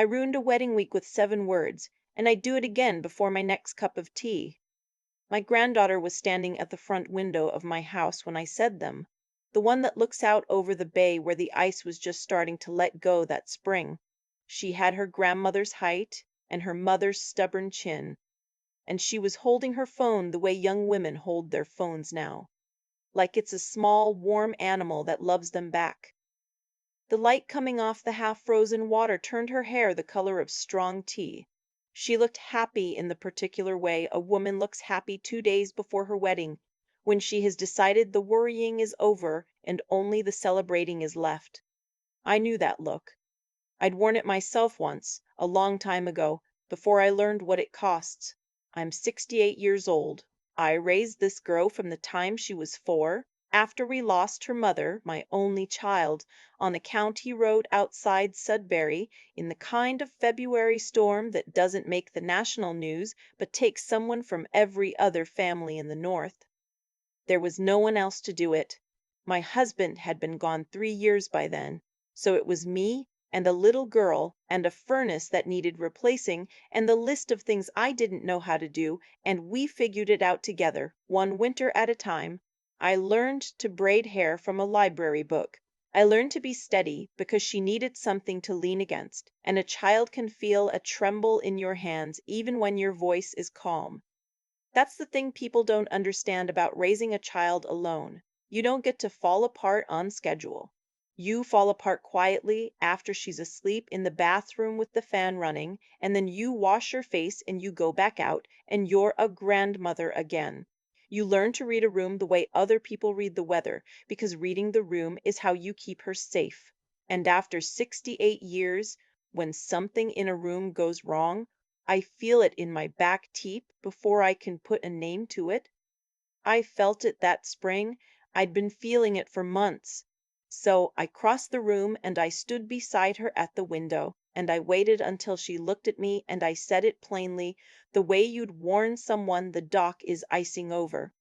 I ruined a wedding week with 7 words, and I'd do it again before my next cup of tea. My granddaughter was standing at the front window of my house when I said them, the one that looks out over the bay where the ice was just starting to let go that spring. She had her grandmother's height and her mother's stubborn chin, and she was holding her phone the way young women hold their phones now, like it's a small, warm animal that loves them back. The light coming off the half-frozen water turned her hair the color of strong tea. She looked happy in the particular way a woman looks happy 2 days before her wedding, when she has decided the worrying is over and only the celebrating is left. I knew that look. I'd worn it myself once, a long time ago, before I learned what it costs. I'm 68 years old. I raised this girl from the time she was 4, after we lost her mother, my only child, on the county road outside Sudbury in the kind of February storm that doesn't make the national news but takes someone from every other family in the North. There was no one else to do it. My husband had been gone 3 years by then, so it was me and a little girl and a furnace that needed replacing and the list of things I didn't know how to do, and we figured it out together, one winter at a time. I learned to braid hair from a library book. I learned to be steady because she needed something to lean against, and a child can feel a tremble in your hands even when your voice is calm. That's the thing people don't understand about raising a child alone. You don't get to fall apart on schedule. You fall apart quietly after she's asleep in the bathroom with the fan running, and then you wash your face and you go back out, and you're a grandmother again. You learn to read a room the way other people read the weather, because reading the room is how you keep her safe. And after 68 years, when something in a room goes wrong, I feel it in my back teeth before I can put a name to it. I felt it that spring. I'd been feeling it for months. So I crossed the room and I stood beside her at the window, and I waited until she looked at me and I said it plainly, the way you'd warn someone the dock is icing over.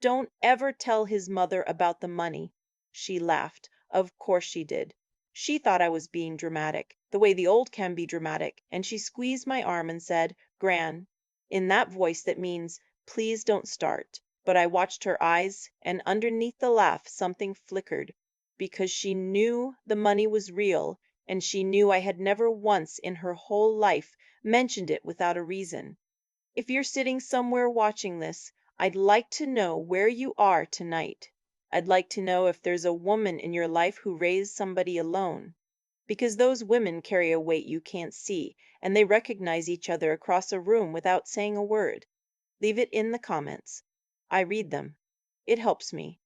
Don't ever tell his mother about the money. She laughed. Of course she did. She thought I was being dramatic, the way the old can be dramatic, and she squeezed my arm and said, Gran, in that voice that means, please don't start. But I watched her eyes, and underneath the laugh something flickered, because she knew the money was real, and she knew I had never once in her whole life mentioned it without a reason. If you're sitting somewhere watching this, I'd like to know where you are tonight. I'd like to know if there's a woman in your life who raised somebody alone. Because those women carry a weight you can't see, and they recognize each other across a room without saying a word. Leave it in the comments. I read them. It helps me,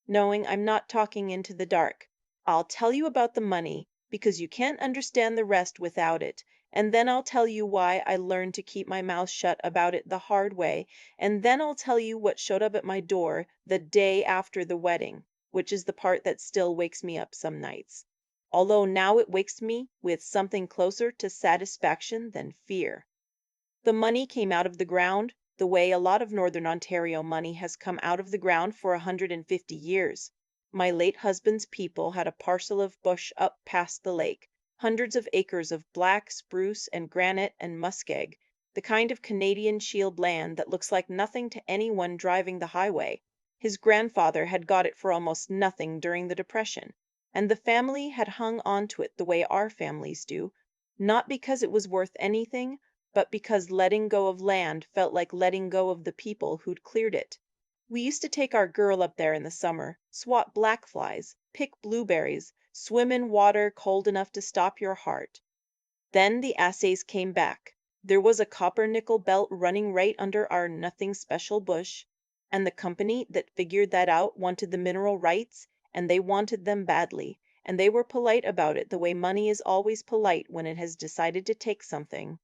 knowing I'm not talking into the dark. I'll tell you about the money, because you can't understand the rest without it, and then I'll tell you why I learned to keep my mouth shut about it the hard way, and then I'll tell you what showed up at my door the day after the wedding, which is the part that still wakes me up some nights. Although now it wakes me with something closer to satisfaction than fear. The money came out of the ground the way a lot of Northern Ontario money has come out of the ground for 150 years. My late husband's people had a parcel of bush up past the lake, hundreds of acres of black spruce and granite and muskeg, the kind of Canadian Shield land that looks like nothing to anyone driving the highway. His grandfather had got it for almost nothing during the Depression, and the family had hung on to it the way our families do, not because it was worth anything, but because letting go of land felt like letting go of the people who'd cleared it. We used to take our girl up there in the summer, swat black flies, pick blueberries, swim in water cold enough to stop your heart. Then the assays came back. There was a copper nickel belt running right under our nothing special bush, and the company that figured that out wanted the mineral rights, and they wanted them badly, and they were polite about it the way money is always polite when it has decided to take something.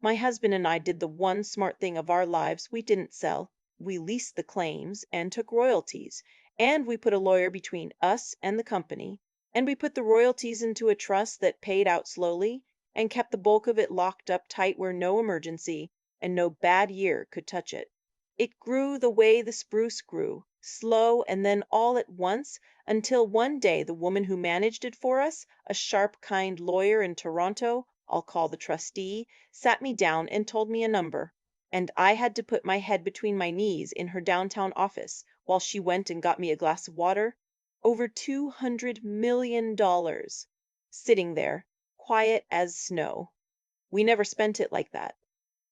My husband and I did the one smart thing of our lives we didn't sell. We leased the claims and took royalties, and we put a lawyer between us and the company, and we put the royalties into a trust that paid out slowly and kept the bulk of it locked up tight where no emergency and no bad year could touch it. It grew the way the spruce grew, slow and then all at once, until one day the woman who managed it for us, a sharp, kind lawyer in Toronto, I'll call the trustee, sat me down and told me a number, and I had to put my head between my knees in her downtown office while she went and got me a glass of water. Over $200 million sitting there, quiet as snow. We never spent it like that.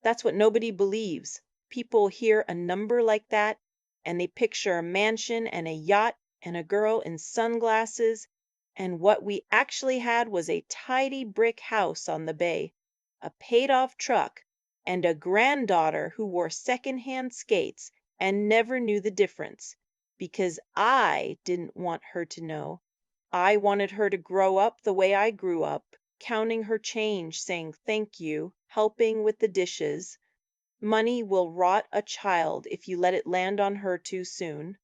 That's what nobody believes. People hear a number like that, and they picture a mansion and a yacht and a girl in sunglasses, and what we actually had was a tidy brick house on the bay, a paid-off truck, and a granddaughter who wore second-hand skates and never knew the difference, because I didn't want her to know. I wanted her to grow up the way I grew up, counting her change, saying thank you, helping with the dishes. Money will rot a child if you let it land on her too soon.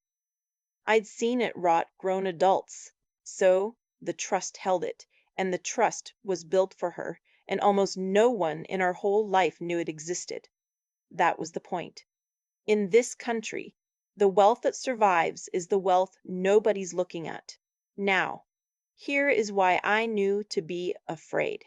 I'd seen it rot grown adults. So the trust held it, and the trust was built for her, and almost no one in our whole life knew it existed. That was the point. In this country, the wealth that survives is the wealth nobody's looking at. Now, here is why I knew to be afraid.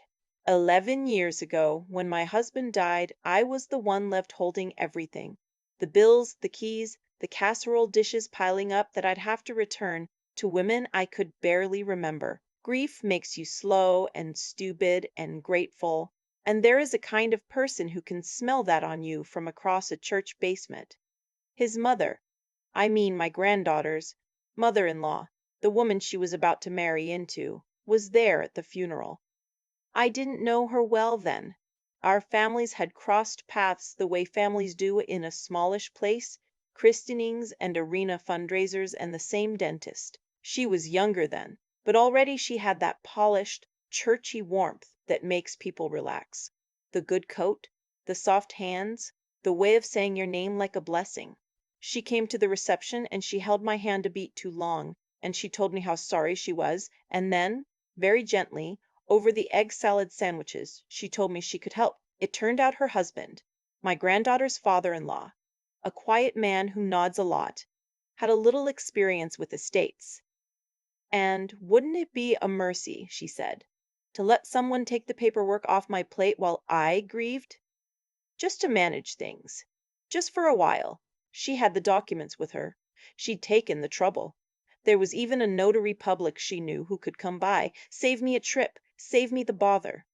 11 years ago, when my husband died, I was the one left holding everything. The bills, the keys, the casserole dishes piling up that I'd have to return to women I could barely remember. Grief makes you slow and stupid and grateful, and there is a kind of person who can smell that on you from across a church basement. His mother, I mean my granddaughter's mother-in-law, the woman she was about to marry into, was there at the funeral. I didn't know her well then. Our families had crossed paths the way families do in a smallish place, christenings and arena fundraisers and the same dentist. She was younger then, but already she had that polished, churchy warmth that makes people relax. The good coat, the soft hands, the way of saying your name like a blessing. She came to the reception and she held my hand a beat too long, and she told me how sorry she was, and then, very gently, over the egg salad sandwiches, she told me she could help. It turned out her husband, my granddaughter's father-in-law, a quiet man who nods a lot, had a little experience with estates. And wouldn't it be a mercy, she said, to let someone take the paperwork off my plate while I grieved? Just to manage things. Just for a while. She had the documents with her. She'd taken the trouble. There was even a notary public she knew who could come by, save me a trip, save me the bother.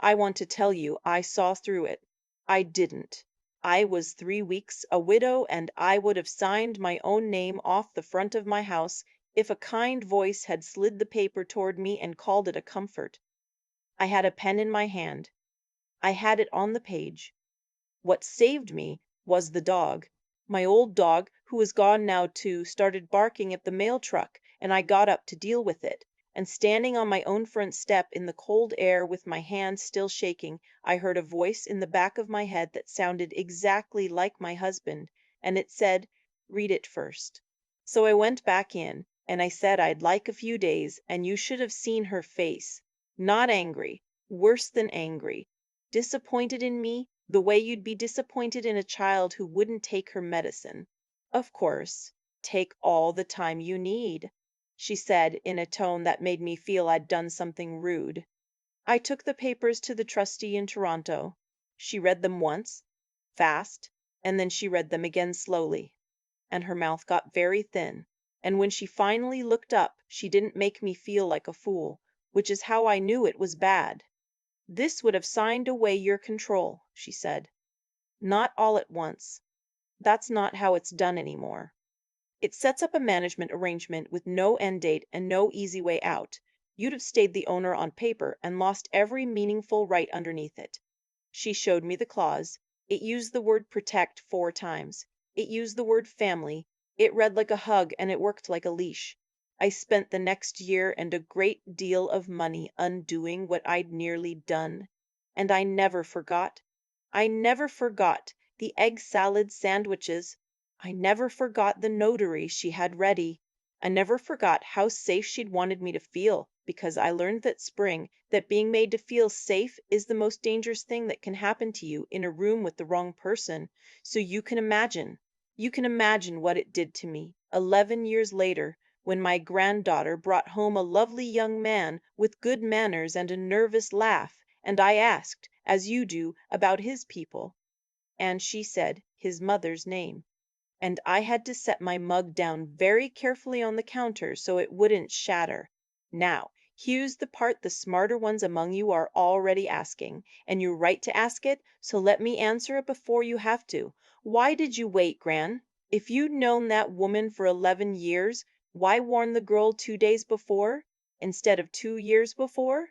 I want to tell you I saw through it. I didn't. I was 3 weeks a widow, and I would have signed my own name off the front of my house if a kind voice had slid the paper toward me and called it a comfort. I had a pen in my hand. I had it on the page. What saved me was the dog. My old dog, who is gone now too, started barking at the mail truck, and I got up to deal with it. And standing on my own front step in the cold air with my hands still shaking, I heard a voice in the back of my head that sounded exactly like my husband, and it said, "Read it first." So I went back in, and I said I'd like a few days, and you should have seen her face. Not angry, worse than angry. Disappointed in me, the way you'd be disappointed in a child who wouldn't take her medicine. Of course, take all the time you need, she said in a tone that made me feel I'd done something rude. I took the papers to the trustee in Toronto. She read them once, fast, and then she read them again slowly, and her mouth got very thin, and when she finally looked up, she didn't make me feel like a fool, which is how I knew it was bad. "This would have signed away your control," she said. "Not all at once. That's not how it's done anymore. It sets up a management arrangement with no end date and no easy way out. You'd have stayed the owner on paper and lost every meaningful right underneath it." She showed me the clause. It used the word protect 4 times. It used the word family. It read like a hug and it worked like a leash. I spent the next year and a great deal of money undoing what I'd nearly done. And I never forgot. I never forgot the egg salad sandwiches. I never forgot the notary she had ready. I never forgot how safe she'd wanted me to feel, because I learned that spring that being made to feel safe is the most dangerous thing that can happen to you in a room with the wrong person. So you can imagine what it did to me 11 years later when my granddaughter brought home a lovely young man with good manners and a nervous laugh, and I asked, as you do, about his people, and she said his mother's name. And I had to set my mug down very carefully on the counter so it wouldn't shatter. Now, here's the part the smarter ones among you are already asking, and you're right to ask it, so let me answer it before you have to. Why did you wait, Gran? If you'd known that woman for 11 years, why warn the girl 2 days before, instead of 2 years before?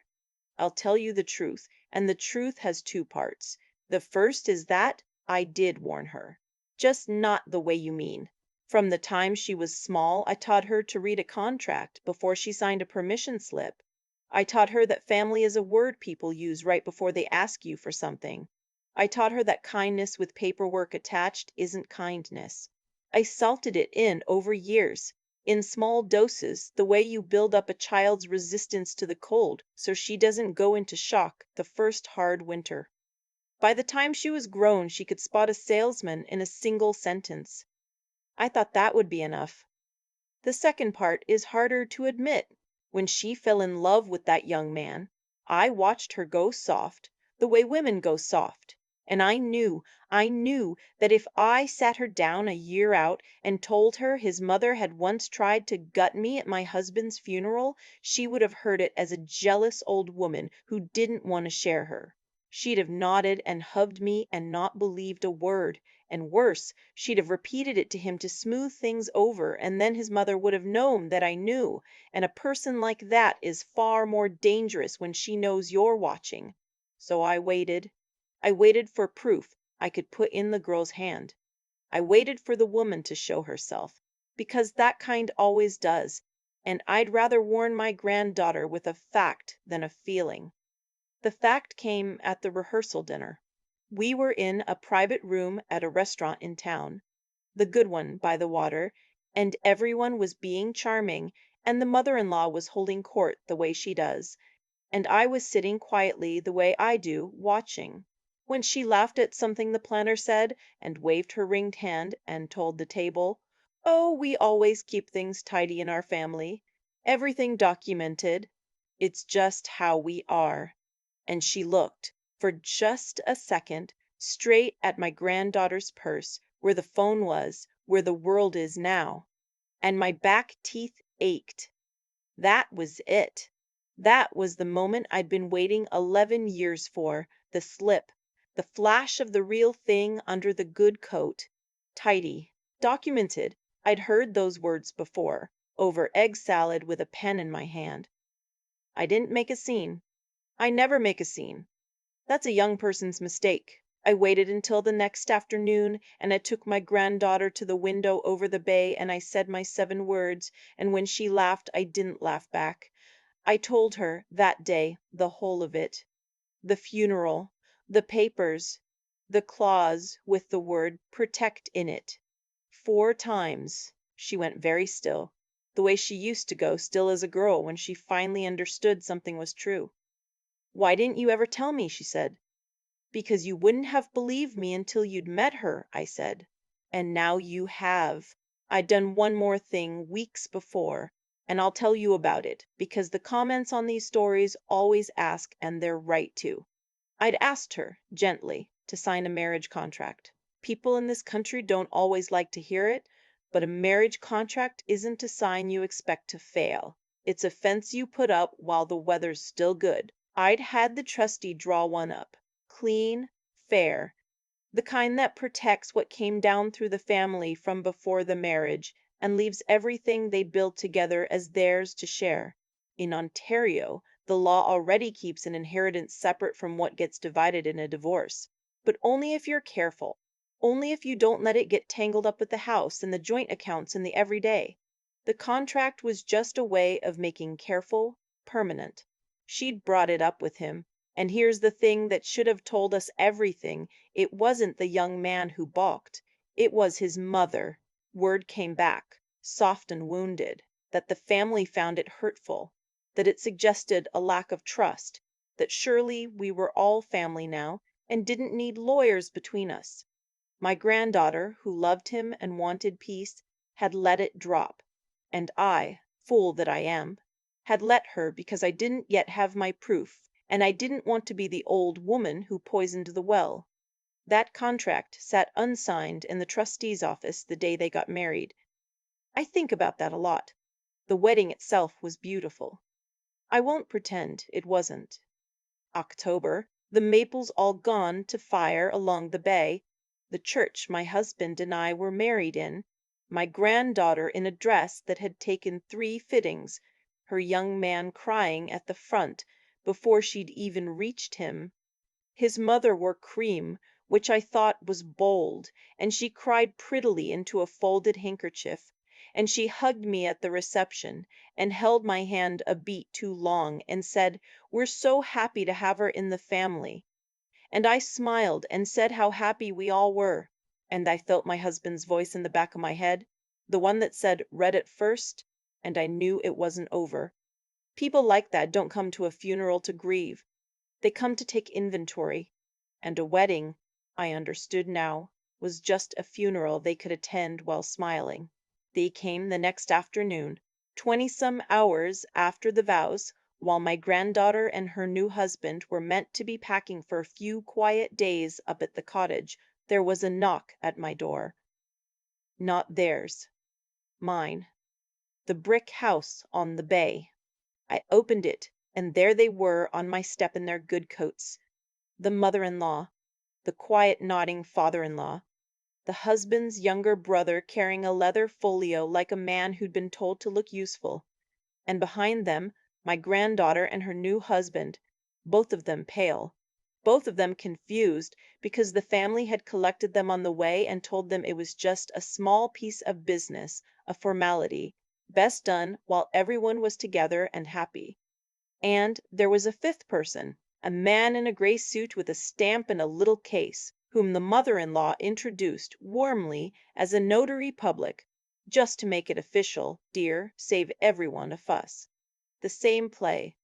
I'll tell you the truth, and the truth has two parts. The first is that I did warn her. Just not the way you mean. From the time she was small, I taught her to read a contract before she signed a permission slip. I taught her that family is a word people use right before they ask you for something. I taught her that kindness with paperwork attached isn't kindness. I salted it in over years, in small doses, the way you build up a child's resistance to the cold so she doesn't go into shock the first hard winter. By the time she was grown, she could spot a salesman in a single sentence. I thought that would be enough. The second part is harder to admit. When she fell in love with that young man, I watched her go soft, the way women go soft. And I knew that if I sat her down a year out and told her his mother had once tried to gut me at my husband's funeral, she would have heard it as a jealous old woman who didn't want to share her. She'd have nodded and hugged me and not believed a word. And worse, she'd have repeated it to him to smooth things over, and then his mother would have known that I knew, and a person like that is far more dangerous when she knows you're watching. So I waited. I waited for proof I could put in the girl's hand. I waited for the woman to show herself, because that kind always does, and I'd rather warn my granddaughter with a fact than a feeling. The fact came at the rehearsal dinner. We were in a private room at a restaurant in town, the good one by the water, and everyone was being charming, and the mother-in-law was holding court the way she does, and I was sitting quietly the way I do, watching. When she laughed at something the planner said, and waved her ringed hand, and told the table, "Oh, we always keep things tidy in our family. Everything documented. It's just how we are." And she looked, for just a second, straight at my granddaughter's purse, where the phone was, where the world is now. And my back teeth ached. That was it. That was the moment I'd been waiting 11 years for, the slip, the flash of the real thing under the good coat. Tidy. Documented. I'd heard those words before, over egg salad with a pen in my hand. I didn't make a scene. I never make a scene. That's a young person's mistake. I waited until the next afternoon, and I took my granddaughter to the window over the bay, and I said my 7 words, and when she laughed, I didn't laugh back. I told her, that day, the whole of it. The funeral, the papers, the clause with the word protect in it. 4 times. She went very still, the way she used to go still as a girl when she finally understood something was true. "Why didn't you ever tell me?" she said. "Because you wouldn't have believed me until you'd met her," I said. "And now you have. I'd done one more thing weeks before, and I'll tell you about it, because the comments on these stories always ask, and they're right to." I'd asked her, gently, to sign a marriage contract. People in this country don't always like to hear it, but a marriage contract isn't a sign you expect to fail. It's a fence you put up while the weather's still good. I'd had the trustee draw one up. Clean, fair, the kind that protects what came down through the family from before the marriage and leaves everything they built together as theirs to share. In Ontario, the law already keeps an inheritance separate from what gets divided in a divorce, but only if you're careful, only if you don't let it get tangled up with the house and the joint accounts and the everyday. The contract was just a way of making careful permanent. She'd brought it up with him. And here's the thing that should have told us everything. It wasn't the young man who balked. It was his mother. Word came back, soft and wounded, that the family found it hurtful, that it suggested a lack of trust, that surely we were all family now and didn't need lawyers between us. My granddaughter, who loved him and wanted peace, had let it drop. And I, fool that I am, had let her because I didn't yet have my proof, and I didn't want to be the old woman who poisoned the well. That contract sat unsigned in the trustee's office the day they got married. I think about that a lot. The wedding itself was beautiful. I won't pretend it wasn't. October, the maples all gone to fire along the bay, the church my husband and I were married in, my granddaughter in a dress that had taken 3 fittings, her young man crying at the front before she'd even reached him. His mother wore cream, which I thought was bold, and she cried prettily into a folded handkerchief, and she hugged me at the reception, and held my hand a beat too long, and said, "We're so happy to have her in the family." And I smiled and said how happy we all were, and I felt my husband's voice in the back of my head, the one that said, "Read it first," and I knew it wasn't over. People like that don't come to a funeral to grieve. They come to take inventory. And a wedding, I understood now, was just a funeral they could attend while smiling. They came the next afternoon, 20-some hours after the vows, while my granddaughter and her new husband were meant to be packing for a few quiet days up at the cottage. There was a knock at my door. Not theirs. Mine. The brick house on the bay. I opened it, and there they were on my step in their good coats. The mother-in-law, the quiet nodding father-in-law, the husband's younger brother carrying a leather folio like a man who'd been told to look useful, and behind them my granddaughter and her new husband, both of them pale, both of them confused because the family had collected them on the way and told them it was just a small piece of business, a formality, best done while everyone was together and happy. And there was a fifth person, a man in a gray suit with a stamp and a little case, whom the mother-in-law introduced warmly as a notary public, just to make it official, dear, save everyone a fuss. The same play.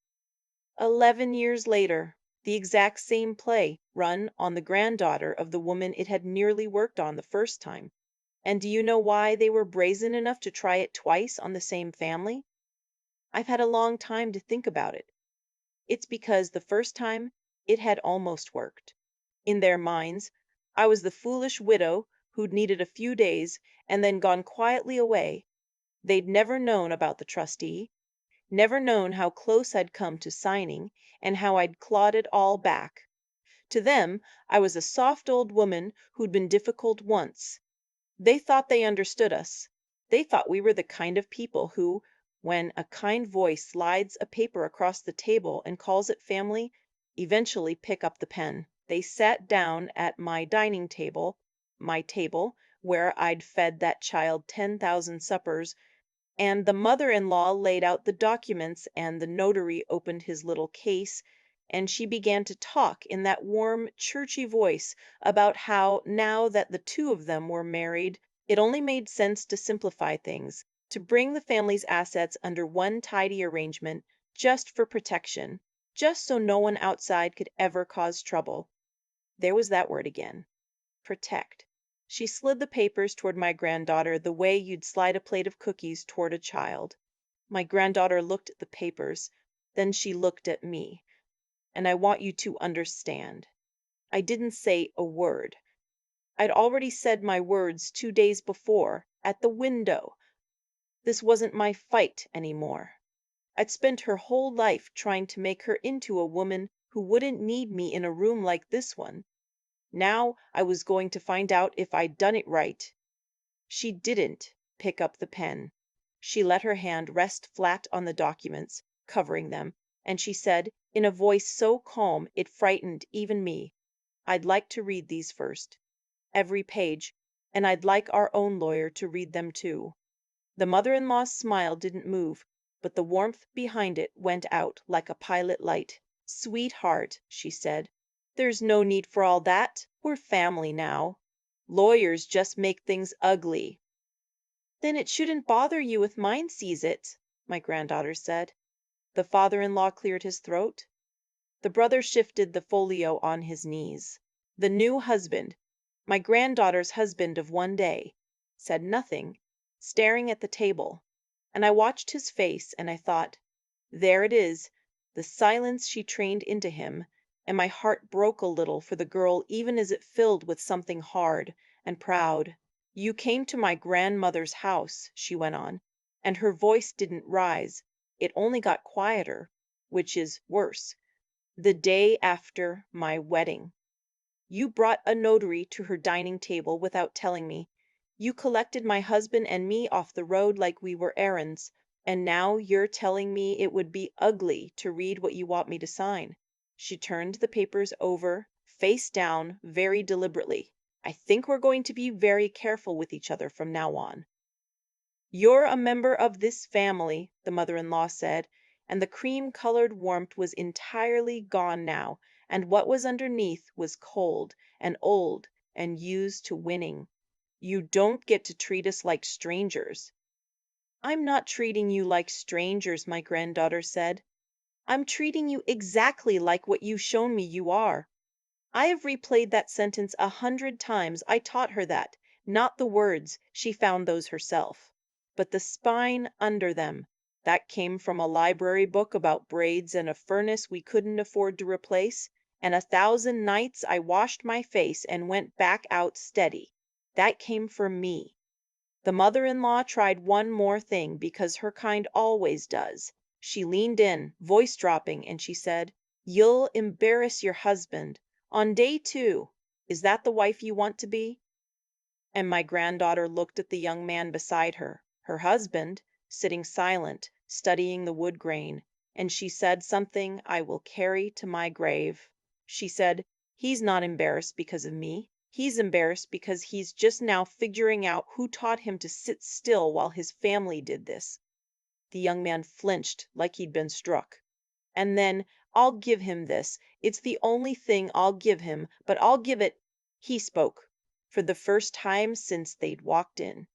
11 years later, the exact same play, run on the granddaughter of the woman it had nearly worked on the first time. And do you know why they were brazen enough to try it twice on the same family? I've had a long time to think about it. It's because the first time it had almost worked. In their minds, I was the foolish widow who'd needed a few days and then gone quietly away. They'd never known about the trustee, never known how close I'd come to signing and how I'd clawed it all back. To them, I was a soft old woman who'd been difficult once. They thought they understood us. They thought we were the kind of people who, when a kind voice slides a paper across the table and calls it family, eventually pick up the pen. They sat down at my dining table, my table, where I'd fed that child 10,000 suppers, and the mother-in-law laid out the documents and the notary opened his little case, and she began to talk in that warm, churchy voice about how, now that the two of them were married, it only made sense to simplify things, to bring the family's assets under one tidy arrangement, just for protection, just so no one outside could ever cause trouble. There was that word again. Protect. She slid the papers toward my granddaughter the way you'd slide a plate of cookies toward a child. My granddaughter looked at the papers, then she looked at me. And I want you to understand. I didn't say a word. I'd already said my words 2 days before, at the window. This wasn't my fight anymore. I'd spent her whole life trying to make her into a woman who wouldn't need me in a room like this one. Now I was going to find out if I'd done it right. She didn't pick up the pen. She let her hand rest flat on the documents, covering them, and she said, in a voice so calm it frightened even me, "I'd like to read these first. Every page, and I'd like our own lawyer to read them too." The mother-in-law's smile didn't move, but the warmth behind it went out like a pilot light. "Sweetheart," she said, "there's no need for all that. We're family now. Lawyers just make things ugly." "Then it shouldn't bother you if mine sees it," my granddaughter said. The father-in-law cleared his throat. The brother shifted the folio on his knees. The new husband, my granddaughter's husband of one day, said nothing, staring at the table, and I watched his face and I thought, there it is, the silence she trained into him, and my heart broke a little for the girl even as it filled with something hard and proud. "You came to my grandmother's house," she went on, and her voice didn't rise. It only got quieter, which is worse. "The day after my wedding. You brought a notary to her dining table without telling me. You collected my husband and me off the road like we were errands, and now you're telling me it would be ugly to read what you want me to sign." She turned the papers over, face down, very deliberately. "I think we're going to be very careful with each other from now on." "You're a member of this family," the mother-in-law said, and the cream-colored warmth was entirely gone now, and what was underneath was cold and old and used to winning. "You don't get to treat us like strangers." "I'm not treating you like strangers," my granddaughter said. "I'm treating you exactly like what you've shown me you are." I have replayed that sentence 100 times. I taught her that, not the words, she found those herself. But the spine under them, that came from a library book about braids and a furnace we couldn't afford to replace, and 1,000 nights I washed my face and went back out steady. That came from me. The mother-in-law tried one more thing, because her kind always does. She leaned in, voice dropping, and she said, "You'll embarrass your husband. On day 2. Is that the wife you want to be?" And my granddaughter looked at the young man beside her, her husband, sitting silent, studying the wood grain, and she said something I will carry to my grave. She said, "He's not embarrassed because of me. He's embarrassed because he's just now figuring out who taught him to sit still while his family did this." The young man flinched like he'd been struck. And then, "I'll give him this. It's the only thing I'll give him, but I'll give it—" He spoke, for the first time since they'd walked in.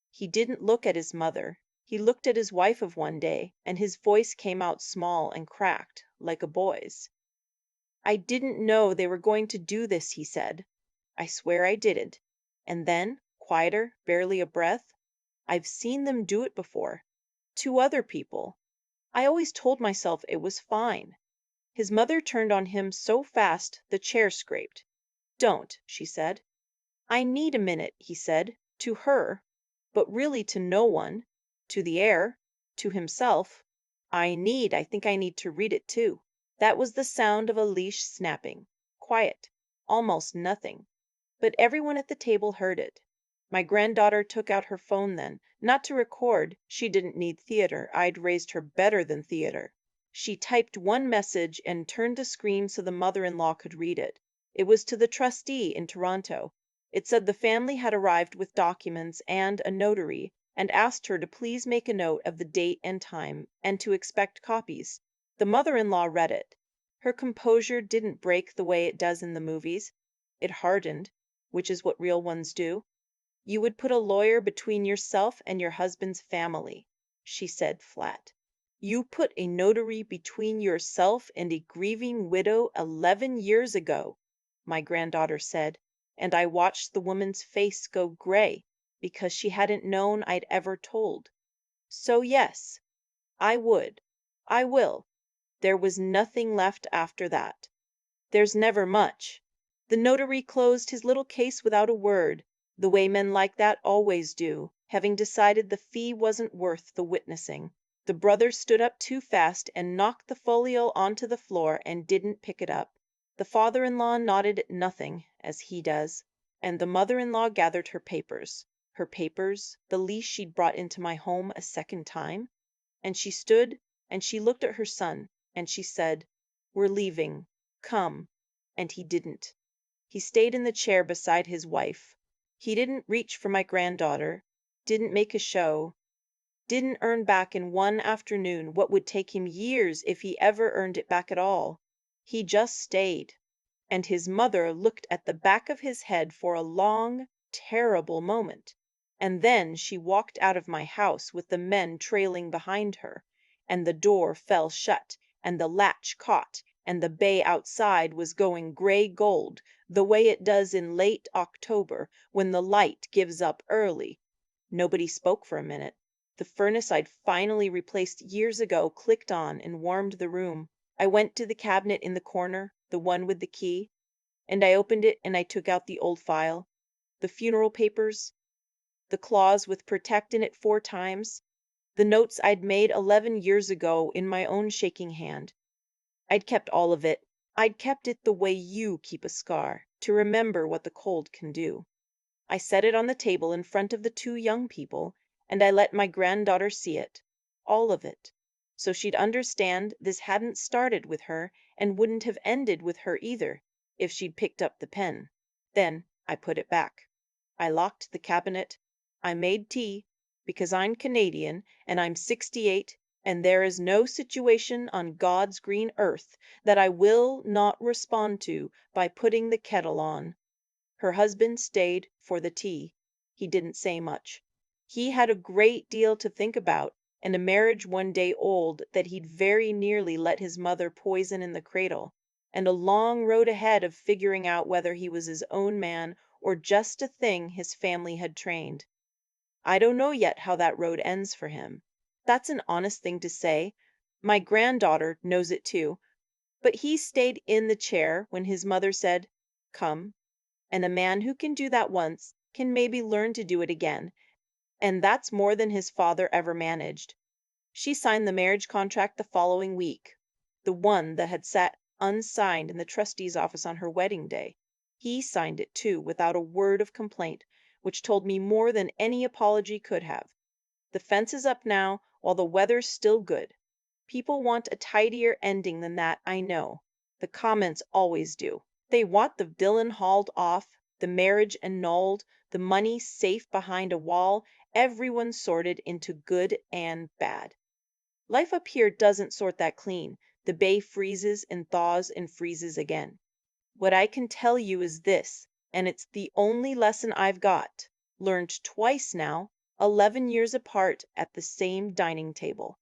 He didn't look at his mother. He looked at his wife of one day, and his voice came out small and cracked, like a boy's. "I didn't know they were going to do this," he said. "I swear I didn't." And then, quieter, barely a breath, "I've seen them do it before. To other people. I always told myself it was fine." His mother turned on him so fast the chair scraped. "Don't," she said. "I need a minute," he said, to her, but really to no one, to the air, to himself. I think I need to read it too." That was the sound of a leash snapping. Quiet. Almost nothing. But everyone at the table heard it. My granddaughter took out her phone then, not to record, she didn't need theater, I'd raised her better than theater. She typed one message and turned the screen so the mother-in-law could read it. It was to the trustee in Toronto. It said the family had arrived with documents and a notary, and asked her to please make a note of the date and time, and to expect copies. The mother-in-law read it. Her composure didn't break the way it does in the movies. It hardened, which is what real ones do. "You would put a lawyer between yourself and your husband's family," she said flat. "You put a notary between yourself and a grieving widow 11 years ago," my granddaughter said, and I watched the woman's face go gray because she hadn't known I'd ever told. "So yes, I would. I will." There was nothing left after that. There's never much. The notary closed his little case without a word, the way men like that always do, having decided the fee wasn't worth the witnessing. The brother stood up too fast and knocked the folio onto the floor and didn't pick it up. The father-in-law nodded at nothing, as he does, and the mother-in-law gathered her papers. Her papers, the lease she'd brought into my home a second time. And she stood and she looked at her son, and she said, "We're leaving. Come." And he didn't. He stayed in the chair beside his wife. He didn't reach for my granddaughter, didn't make a show, didn't earn back in one afternoon what would take him years if he ever earned it back at all. He just stayed. And his mother looked at the back of his head for a long, terrible moment. And then she walked out of my house with the men trailing behind her, and the door fell shut, and the latch caught, and the bay outside was going gray gold, the way it does in late October when the light gives up early. Nobody spoke for a minute. The furnace I'd finally replaced years ago clicked on and warmed the room. I went to the cabinet in the corner, the one with the key, and I opened it and I took out the old file, the funeral papers, the clause with protect in it 4 times, the notes I'd made 11 years ago in my own shaking hand. I'd kept all of it. I'd kept it the way you keep a scar, to remember what the cold can do. I set it on the table in front of the 2 young people, and I let my granddaughter see it. All of it. So she'd understand this hadn't started with her and wouldn't have ended with her either, if she'd picked up the pen. Then I put it back. I locked the cabinet. I made tea, because I'm Canadian and I'm 68, and there is no situation on God's green earth that I will not respond to by putting the kettle on. Her husband stayed for the tea. He didn't say much. He had a great deal to think about, and a marriage 1 day old that he'd very nearly let his mother poison in the cradle, and a long road ahead of figuring out whether he was his own man or just a thing his family had trained. I don't know yet how that road ends for him. That's an honest thing to say. My granddaughter knows it too. But he stayed in the chair when his mother said, "Come." And a man who can do that once can maybe learn to do it again, and that's more than his father ever managed. She signed the marriage contract the following week, the one that had sat unsigned in the trustee's office on her wedding day. He signed it too, without a word of complaint, which told me more than any apology could have. The fence is up now, while the weather's still good. People want a tidier ending than that, I know. The comments always do. They want the villain hauled off, the marriage annulled, the money safe behind a wall, everyone sorted into good and bad. Life up here doesn't sort that clean. The bay freezes and thaws and freezes again. What I can tell you is this, and it's the only lesson I've got, learned twice now, 11 years apart at the same dining table.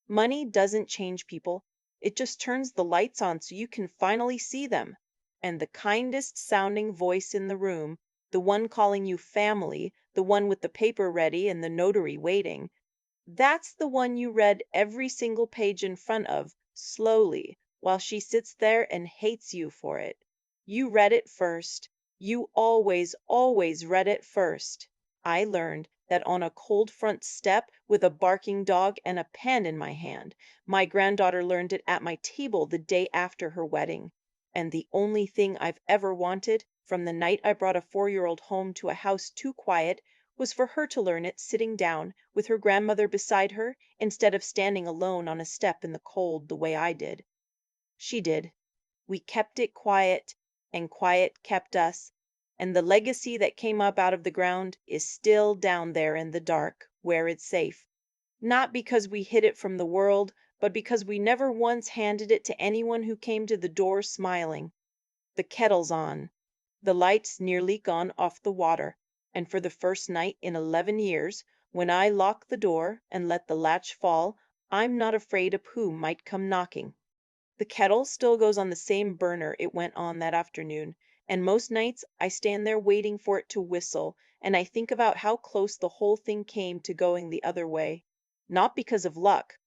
Money doesn't change people. It just turns the lights on so you can finally see them. And the kindest sounding voice in the room, the one calling you family, the one with the paper ready and the notary waiting, that's the one you read every single page in front of, slowly, while she sits there and hates you for it. You read it first. You always, always read it first. I learned that on a cold front step with a barking dog and a pen in my hand. My granddaughter learned it at my table the day after her wedding. And the only thing I've ever wanted, from the night I brought a 4-year-old home to a house too quiet, was for her to learn it sitting down, with her grandmother beside her, instead of standing alone on a step in the cold the way I did. She did. We kept it quiet, and quiet kept us, and the legacy that came up out of the ground is still down there in the dark, where it's safe. Not because we hid it from the world, but because we never once handed it to anyone who came to the door smiling. The kettle's on. The light's nearly gone off the water, and for the first night in 11 years, when I lock the door and let the latch fall, I'm not afraid of who might come knocking. The kettle still goes on the same burner it went on that afternoon, and most nights I stand there waiting for it to whistle, and I think about how close the whole thing came to going the other way. Not because of luck.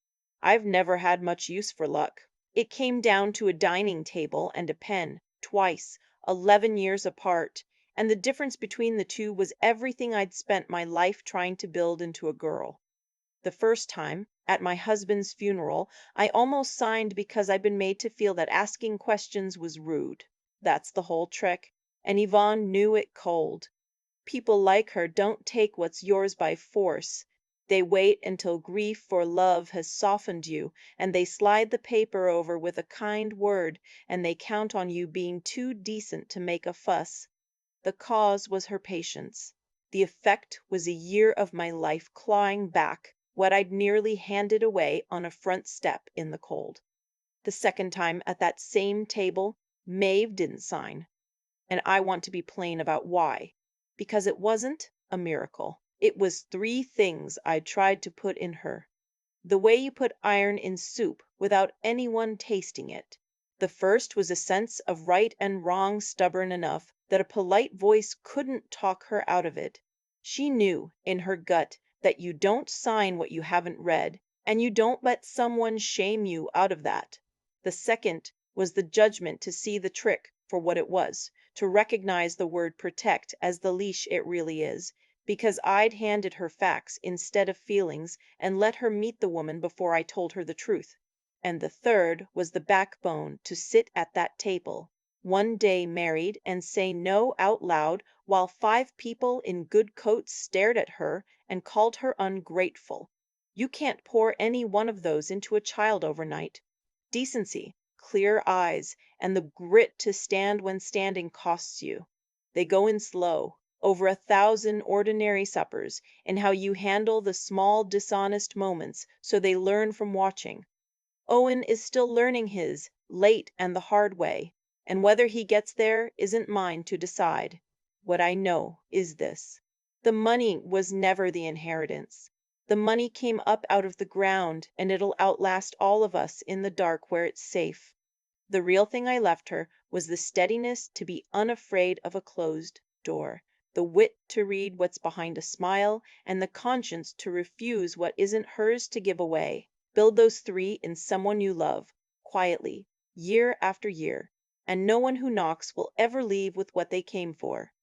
I've never had much use for luck. It came down to a dining table and a pen, twice, 11 years apart, and the difference between the two was everything I'd spent my life trying to build into a girl. The first time, at my husband's funeral, I almost signed because I'd been made to feel that asking questions was rude. That's the whole trick, and Yvonne knew it cold. People like her don't take what's yours by force. They wait until grief for love has softened you, and they slide the paper over with a kind word, and they count on you being too decent to make a fuss. The cause was her patience. The effect was a year of my life clawing back what I'd nearly handed away on a front step in the cold. The second time at that same table, Maeve didn't sign. And I want to be plain about why. Because it wasn't a miracle. It was 3 things I tried to put in her. The way you put iron in soup without anyone tasting it. The first was a sense of right and wrong stubborn enough that a polite voice couldn't talk her out of it. She knew, in her gut, that you don't sign what you haven't read, and you don't let someone shame you out of that. The second was the judgment to see the trick for what it was, to recognize the word protect as the leash it really is, because I'd handed her facts instead of feelings and let her meet the woman before I told her the truth. And the third was the backbone to sit at that table, one day married, and say no out loud while 5 people in good coats stared at her and called her ungrateful. You can't pour any one of those into a child overnight. Decency, clear eyes, and the grit to stand when standing costs you. They go in slow, over 1,000 ordinary suppers, and how you handle the small dishonest moments so they learn from watching. Owen is still learning his, late and the hard way, and whether he gets there isn't mine to decide. What I know is this: the money was never the inheritance. The money came up out of the ground, and it'll outlast all of us in the dark where it's safe. The real thing I left her was the steadiness to be unafraid of a closed door, the wit to read what's behind a smile, and the conscience to refuse what isn't hers to give away. Build those 3 in someone you love, quietly, year after year, and no one who knocks will ever leave with what they came for.